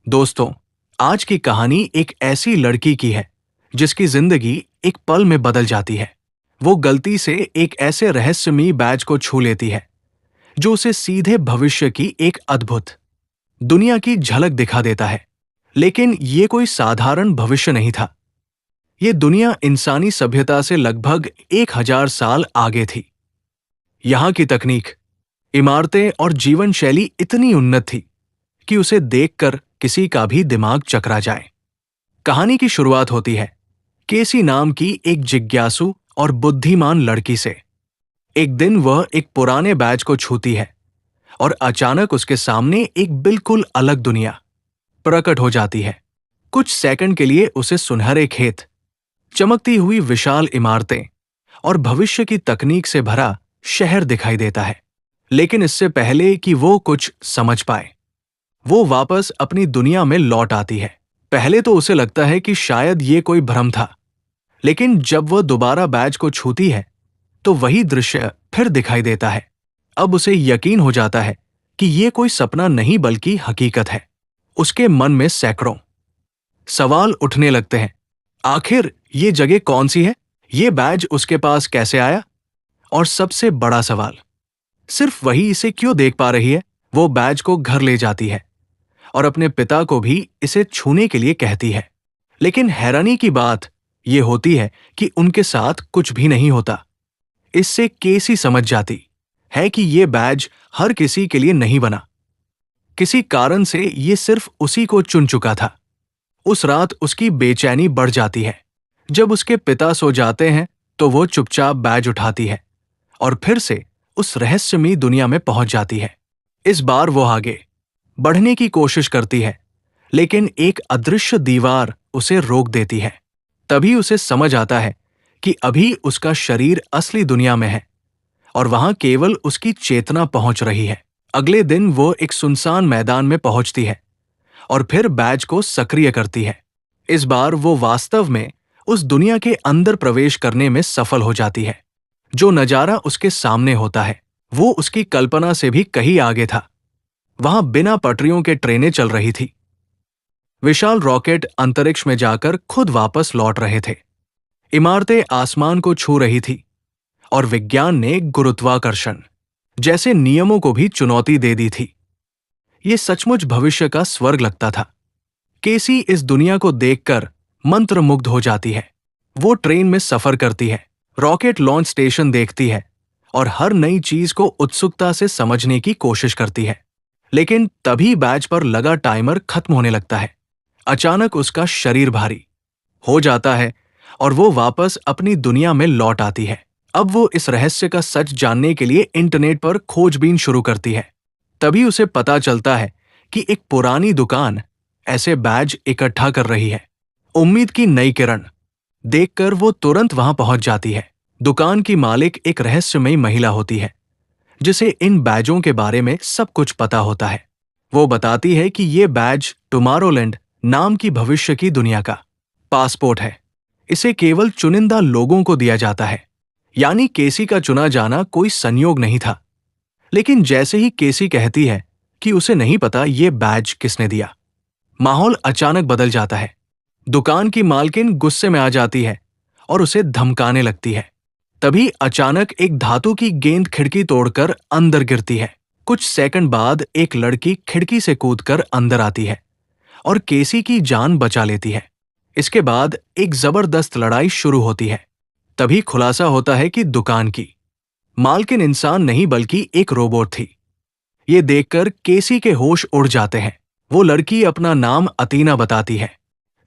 दोस्तों, आज की कहानी एक ऐसी लड़की की है जिसकी जिंदगी एक पल में बदल जाती है। वो गलती से एक ऐसे रहस्यमयी बैज को छू लेती है जो उसे सीधे भविष्य की एक अद्भुत दुनिया की झलक दिखा देता है। लेकिन ये कोई साधारण भविष्य नहीं था। ये दुनिया इंसानी सभ्यता से लगभग 1000 साल आगे थी। यहाँ की तकनीक, इमारतें और जीवन शैली इतनी उन्नत थी कि उसे देखकर किसी का भी दिमाग चकरा जाए। कहानी की शुरुआत होती है केसी नाम की एक जिज्ञासु और बुद्धिमान लड़की से। एक दिन वह एक पुराने बैज को छूती है और अचानक उसके सामने एक बिल्कुल अलग दुनिया प्रकट हो जाती है। कुछ सेकंड के लिए उसे सुनहरे खेत, चमकती हुई विशाल इमारतें और भविष्य की तकनीक से भरा शहर दिखाई देता है। लेकिन इससे पहले कि वो कुछ समझ पाए, वो वापस अपनी दुनिया में लौट आती है। पहले तो उसे लगता है कि शायद ये कोई भ्रम था, लेकिन जब वह दोबारा बैज को छूती है तो वही दृश्य फिर दिखाई देता है। अब उसे यकीन हो जाता है कि ये कोई सपना नहीं बल्कि हकीकत है। उसके मन में सैकड़ों सवाल उठने लगते हैं। आखिर ये जगह कौन सी है? ये बैज उसके पास कैसे आया? और सबसे बड़ा सवाल, सिर्फ वही इसे क्यों देख पा रही है? वो बैज को घर ले जाती है और अपने पिता को भी इसे छूने के लिए कहती है। लेकिन हैरानी की बात यह होती है कि उनके साथ कुछ भी नहीं होता। इससे केसी समझ जाती है कि यह बैज हर किसी के लिए नहीं बना। किसी कारण से यह सिर्फ उसी को चुन चुका था। उस रात उसकी बेचैनी बढ़ जाती है। जब उसके पिता सो जाते हैं तो वो चुपचाप बैज उठाती है और फिर से उस रहस्यमयी दुनिया में पहुंच जाती है। इस बार वो आगे बढ़ने की कोशिश करती है, लेकिन एक अदृश्य दीवार उसे रोक देती है। तभी उसे समझ आता है कि अभी उसका शरीर असली दुनिया में है और वहां केवल उसकी चेतना पहुंच रही है। अगले दिन वो एक सुनसान मैदान में पहुंचती है और फिर बैज को सक्रिय करती है। इस बार वो वास्तव में उस दुनिया के अंदर प्रवेश करने में सफल हो जाती है। जो नजारा उसके सामने होता है वो उसकी कल्पना से भी कहीं आगे था। वहां बिना पटरियों के ट्रेनें चल रही थी। विशाल रॉकेट अंतरिक्ष में जाकर खुद वापस लौट रहे थे। इमारतें आसमान को छू रही थी और विज्ञान ने गुरुत्वाकर्षण जैसे नियमों को भी चुनौती दे दी थी। ये सचमुच भविष्य का स्वर्ग लगता था। केसी इस दुनिया को देखकर मंत्रमुग्ध हो जाती है। वो ट्रेन में सफर करती है, रॉकेट लॉन्च स्टेशन देखती है और हर नई चीज को उत्सुकता से समझने की कोशिश करती है। लेकिन तभी बैज पर लगा टाइमर खत्म होने लगता है। अचानक उसका शरीर भारी हो जाता है और वो वापस अपनी दुनिया में लौट आती है। अब वो इस रहस्य का सच जानने के लिए इंटरनेट पर खोजबीन शुरू करती है। तभी उसे पता चलता है कि एक पुरानी दुकान ऐसे बैज इकट्ठा कर रही है। उम्मीद की नई किरण देखकर वो तुरंत वहां पहुंच जाती है। दुकान की मालिक एक रहस्यमयी महिला होती है जिसे इन बैजों के बारे में सब कुछ पता होता है। वो बताती है कि ये बैज टुमारोलैंड नाम की भविष्य की दुनिया का पासपोर्ट है। इसे केवल चुनिंदा लोगों को दिया जाता है। यानी केसी का चुना जाना कोई संयोग नहीं था। लेकिन जैसे ही केसी कहती है कि उसे नहीं पता ये बैज किसने दिया, माहौल अचानक बदल जाता है। दुकान की मालकिन गुस्से में आ जाती है और उसे धमकाने लगती है। तभी अचानक एक धातु की गेंद खिड़की तोड़कर अंदर गिरती है। कुछ सेकंड बाद एक लड़की खिड़की से कूदकर अंदर आती है और केसी की जान बचा लेती है। इसके बाद एक जबरदस्त लड़ाई शुरू होती है। तभी खुलासा होता है कि दुकान की मालकिन इंसान नहीं बल्कि एक रोबोट थी। ये देखकर केसी के होश उड़ जाते हैं। वो लड़की अपना नाम अतीना बताती है।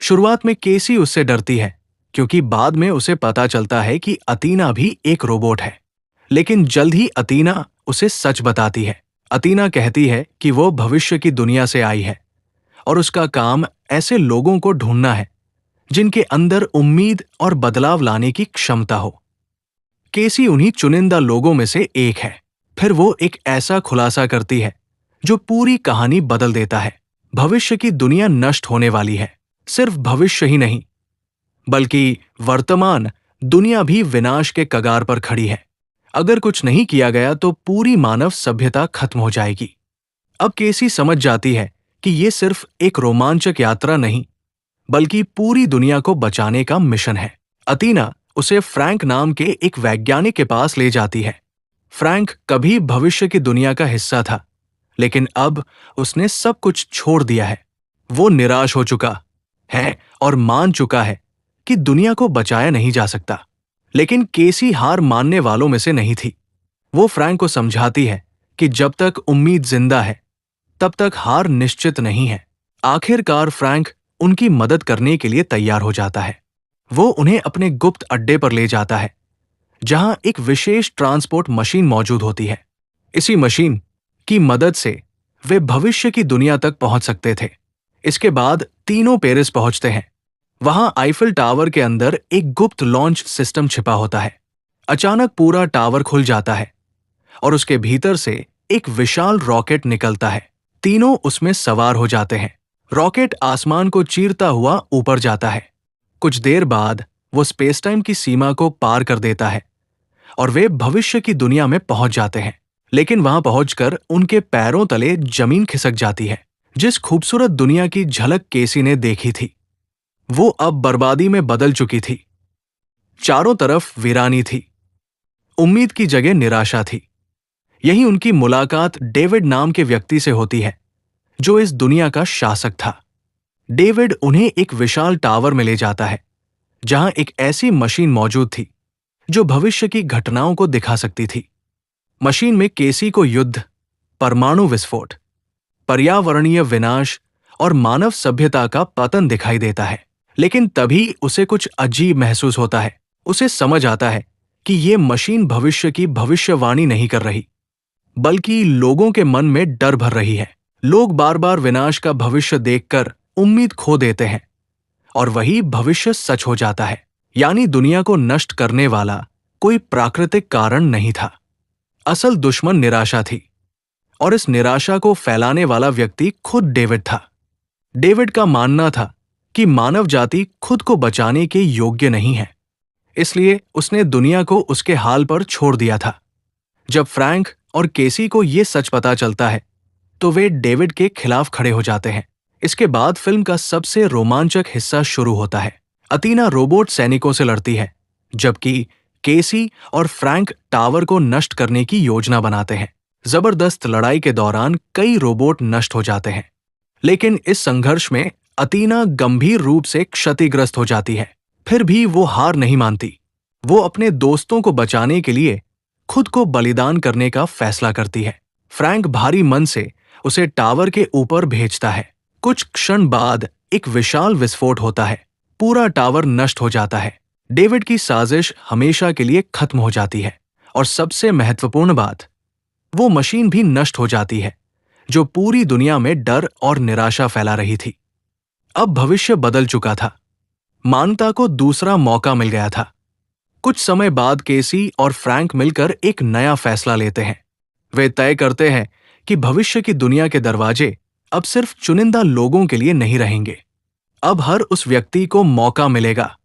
शुरुआत में केसी उससे डरती है क्योंकि बाद में उसे पता चलता है कि अतीना भी एक रोबोट है। लेकिन जल्द ही अतीना उसे सच बताती है। अतीना कहती है कि वो भविष्य की दुनिया से आई है और उसका काम ऐसे लोगों को ढूंढना है जिनके अंदर उम्मीद और बदलाव लाने की क्षमता हो। केसी उन्हीं चुनिंदा लोगों में से एक है। फिर वो एक ऐसा खुलासा करती है जो पूरी कहानी बदल देता है। भविष्य की दुनिया नष्ट होने वाली है। सिर्फ भविष्य ही नहीं बल्कि वर्तमान दुनिया भी विनाश के कगार पर खड़ी है। अगर कुछ नहीं किया गया तो पूरी मानव सभ्यता खत्म हो जाएगी। अब केसी समझ जाती है कि ये सिर्फ एक रोमांचक यात्रा नहीं, बल्कि पूरी दुनिया को बचाने का मिशन है। अतीना उसे फ्रैंक नाम के एक वैज्ञानिक के पास ले जाती है। फ्रैंक कभी भविष्य की दुनिया का हिस्सा था, लेकिन अब उसने सब कुछ छोड़ दिया है। वो निराश हो चुका है और मान चुका है कि दुनिया को बचाया नहीं जा सकता। लेकिन केसी हार मानने वालों में से नहीं थी। वो फ्रैंक को समझाती है कि जब तक उम्मीद जिंदा है, तब तक हार निश्चित नहीं है। आखिरकार फ्रैंक उनकी मदद करने के लिए तैयार हो जाता है। वो उन्हें अपने गुप्त अड्डे पर ले जाता है, जहां एक विशेष ट्रांसपोर्ट मशीन मौजूद होती है। इसी मशीन की मदद से वे भविष्य की दुनिया तक पहुंच सकते थे। इसके बाद तीनों पेरिस पहुंचते हैं। वहां आईफिल टावर के अंदर एक गुप्त लॉन्च सिस्टम छिपा होता है। अचानक पूरा टावर खुल जाता है और उसके भीतर से एक विशाल रॉकेट निकलता है। तीनों उसमें सवार हो जाते हैं। रॉकेट आसमान को चीरता हुआ ऊपर जाता है। कुछ देर बाद वो स्पेस टाइम की सीमा को पार कर देता है और वे भविष्य की दुनिया में पहुंच जाते हैं। लेकिन वहां पहुंचकर उनके पैरों तले जमीन खिसक जाती है। जिस खूबसूरत दुनिया की झलक केसी ने देखी थी, वो अब बर्बादी में बदल चुकी थी। चारों तरफ वीरानी थी। उम्मीद की जगह निराशा थी। यही उनकी मुलाकात डेविड नाम के व्यक्ति से होती है, जो इस दुनिया का शासक था। डेविड उन्हें एक विशाल टावर में ले जाता है, जहां एक ऐसी मशीन मौजूद थी जो भविष्य की घटनाओं को दिखा सकती थी। मशीन में केसी को युद्ध, परमाणु विस्फोट, पर्यावरणीय विनाश और मानव सभ्यता का पतन दिखाई देता है। लेकिन तभी उसे कुछ अजीब महसूस होता है। उसे समझ आता है कि ये मशीन भविष्य की भविष्यवाणी नहीं कर रही, बल्कि लोगों के मन में डर भर रही है। लोग बार बार विनाश का भविष्य देखकर उम्मीद खो देते हैं और वही भविष्य सच हो जाता है। यानी दुनिया को नष्ट करने वाला कोई प्राकृतिक कारण नहीं था। असल दुश्मन निराशा थी, और इस निराशा को फैलाने वाला व्यक्ति खुद डेविड था। डेविड का मानना था कि मानव जाति खुद को बचाने के योग्य नहीं है, इसलिए उसने दुनिया को उसके हाल पर छोड़ दिया था। जब फ्रैंक और केसी को यह सच पता चलता है, तो वे डेविड के खिलाफ खड़े हो जाते हैं। इसके बाद फिल्म का सबसे रोमांचक हिस्सा शुरू होता है। अतीना रोबोट सैनिकों से लड़ती है, जबकि केसी और फ्रैंक टावर को नष्ट करने की योजना बनाते हैं। जबरदस्त लड़ाई के दौरान कई रोबोट नष्ट हो जाते हैं, लेकिन इस संघर्ष में अतीना गंभीर रूप से क्षतिग्रस्त हो जाती है। फिर भी वो हार नहीं मानती। वो अपने दोस्तों को बचाने के लिए खुद को बलिदान करने का फैसला करती है। फ्रैंक भारी मन से उसे टावर के ऊपर भेजता है। कुछ क्षण बाद एक विशाल विस्फोट होता है। पूरा टावर नष्ट हो जाता है। डेविड की साजिश हमेशा के लिए खत्म हो जाती है, और सबसे महत्वपूर्ण बात, वो मशीन भी नष्ट हो जाती है, जो पूरी दुनिया में डर और निराशा फैला रही थी। अब भविष्य बदल चुका था। मानवता को दूसरा मौका मिल गया था। कुछ समय बाद केसी और फ्रैंक मिलकर एक नया फैसला लेते हैं। वे तय करते हैं कि भविष्य की दुनिया के दरवाजे अब सिर्फ चुनिंदा लोगों के लिए नहीं रहेंगे। अब हर उस व्यक्ति को मौका मिलेगा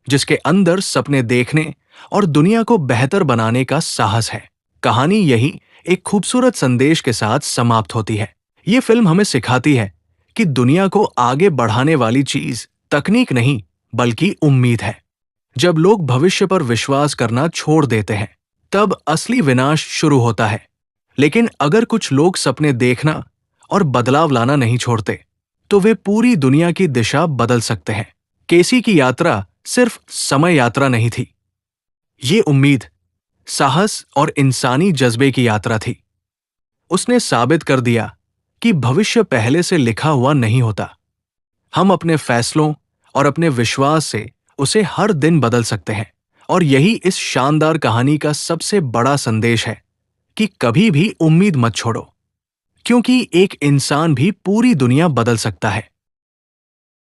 जिसके अंदर सपने देखने और दुनिया को बेहतर बनाने का साहस है। कहानी यही एक खूबसूरत संदेश के साथ समाप्त होती है। ये फिल्म हमें सिखाती है कि दुनिया को आगे बढ़ाने वाली चीज तकनीक नहीं, बल्कि उम्मीद है। जब लोग भविष्य पर विश्वास करना छोड़ देते हैं, तब असली विनाश शुरू होता है। लेकिन अगर कुछ लोग सपने देखना और बदलाव लाना नहीं छोड़ते, तो वे पूरी दुनिया की दिशा बदल सकते हैं। केसी की यात्रा सिर्फ समय यात्रा नहीं थी। ये उम्मीद, साहस और इंसानी जज्बे की यात्रा थी। उसने साबित कर दिया कि भविष्य पहले से लिखा हुआ नहीं होता। हम अपने फैसलों और अपने विश्वास से उसे हर दिन बदल सकते हैं। और यही इस शानदार कहानी का सबसे बड़ा संदेश है कि कभी भी उम्मीद मत छोड़ो, क्योंकि एक इंसान भी पूरी दुनिया बदल सकता है।